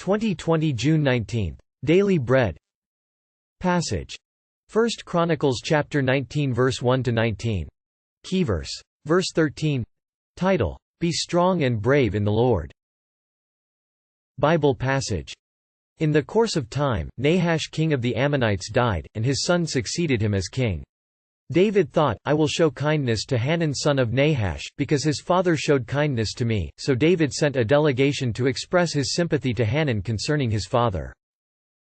2020 June 19. Daily Bread Passage. 1 Chronicles chapter 19 verse 1–19. Keyverse. Verse 13. Title: Be strong and brave in the Lord. Bible passage. In the course of time, Nahash king of the Ammonites died, and his son succeeded him as king. David thought, I will show kindness to Hanun son of Nahash, because his father showed kindness to me, so David sent a delegation to express his sympathy to Hanun concerning his father.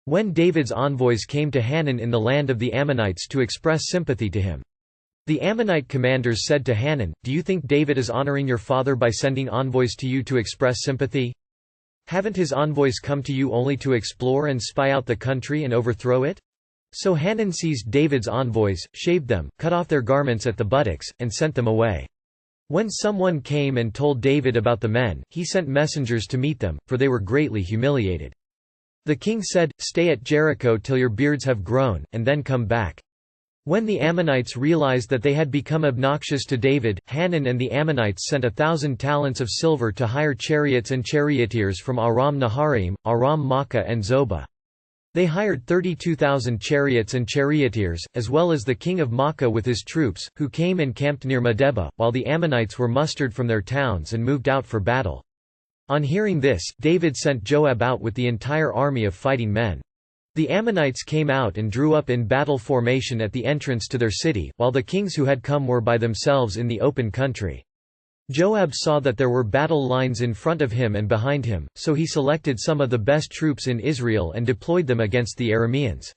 When David's envoys came to Hanun in the land of the Ammonites to express sympathy to him, the Ammonite commanders said to Hanun, Do you think David is honoring your father by sending envoys to you to express sympathy? Haven't his envoys come to you only to explore and spy out the country and overthrow it? So Hanun seized David's envoys, shaved them, cut off their garments at the buttocks, and sent them away. When someone came and told David about the men, he sent messengers to meet them, for they were greatly humiliated. The king said, Stay at Jericho till your beards have grown, and then come back. When the Ammonites realized that they had become obnoxious to David, Hanun and the Ammonites sent 1,000 talents of silver to hire chariots and charioteers from Aram Naharaim, Aram Makkah and Zobah. They hired 32,000 chariots and charioteers, as well as the king of Makkah with his troops, who came and camped near Medeba, while the Ammonites were mustered from their towns and moved out for battle. On hearing this, David sent Joab out with the entire army of fighting men. The Ammonites came out and drew up in battle formation at the entrance to their city, while the kings who had come were by themselves in the open country. Joab saw that there were battle lines in front of him and behind him, so he selected some of the best troops in Israel and deployed them against the Arameans.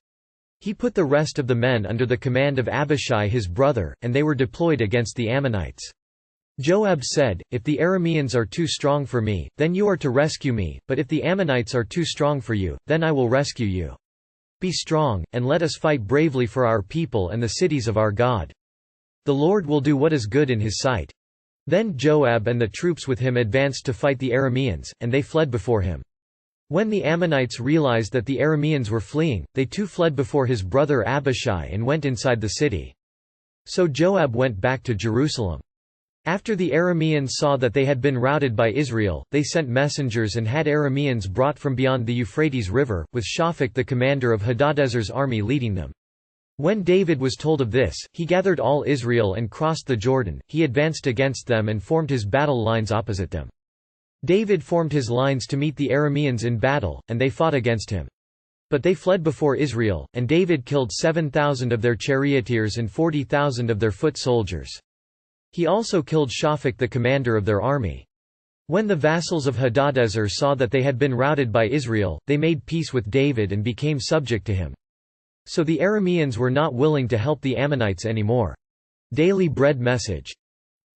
He put the rest of the men under the command of Abishai his brother, and they were deployed against the Ammonites. Joab said, If the Arameans are too strong for me, then you are to rescue me, but if the Ammonites are too strong for you, then I will rescue you. Be strong, and let us fight bravely for our people and the cities of our God. The Lord will do what is good in his sight. Then Joab and the troops with him advanced to fight the Arameans, and they fled before him. When the Ammonites realized that the Arameans were fleeing, they too fled before his brother Abishai and went inside the city. So Joab went back to Jerusalem. After the Arameans saw that they had been routed by Israel, they sent messengers and had Arameans brought from beyond the Euphrates River, with Shaphat the commander of Hadadezer's army leading them. When David was told of this, he gathered all Israel and crossed the Jordan. He advanced against them and formed his battle lines opposite them. David formed his lines to meet the Arameans in battle, and they fought against him. But they fled before Israel, and David killed 7,000 of their charioteers and 40,000 of their foot soldiers. He also killed Shaphat the commander of their army. When the vassals of Hadadezer saw that they had been routed by Israel, they made peace with David and became subject to him. So the Arameans were not willing to help the Ammonites anymore. Daily Bread message.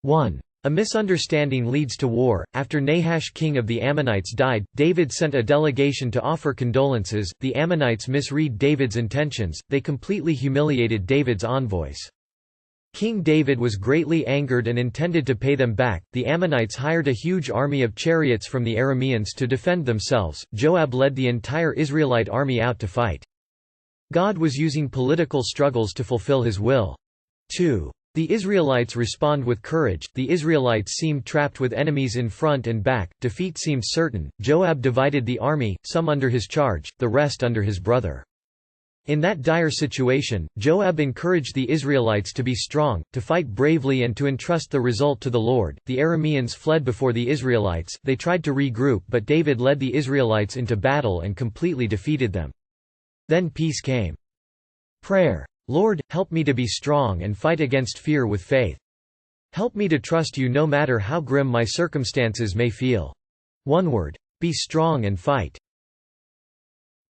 1. A misunderstanding leads to war. After Nahash king of the Ammonites died, David sent a delegation to offer condolences. The Ammonites misread David's intentions, they completely humiliated David's envoys. King David was greatly angered and intended to pay them back. The Ammonites hired a huge army of chariots from the Arameans to defend themselves. Joab led the entire Israelite army out to fight. God was using political struggles to fulfill his will. 2. The Israelites respond with courage. The Israelites seemed trapped with enemies in front and back. Defeat seemed certain. Joab divided the army, some under his charge, the rest under his brother. In that dire situation, Joab encouraged the Israelites to be strong, to fight bravely and to entrust the result to the Lord. The Arameans fled before the Israelites. They tried to regroup, but David led the Israelites into battle and completely defeated them. Then peace came. Prayer. Lord, help me to be strong and fight against fear with faith. Help me to trust you no matter how grim my circumstances may feel. One word. Be strong and fight.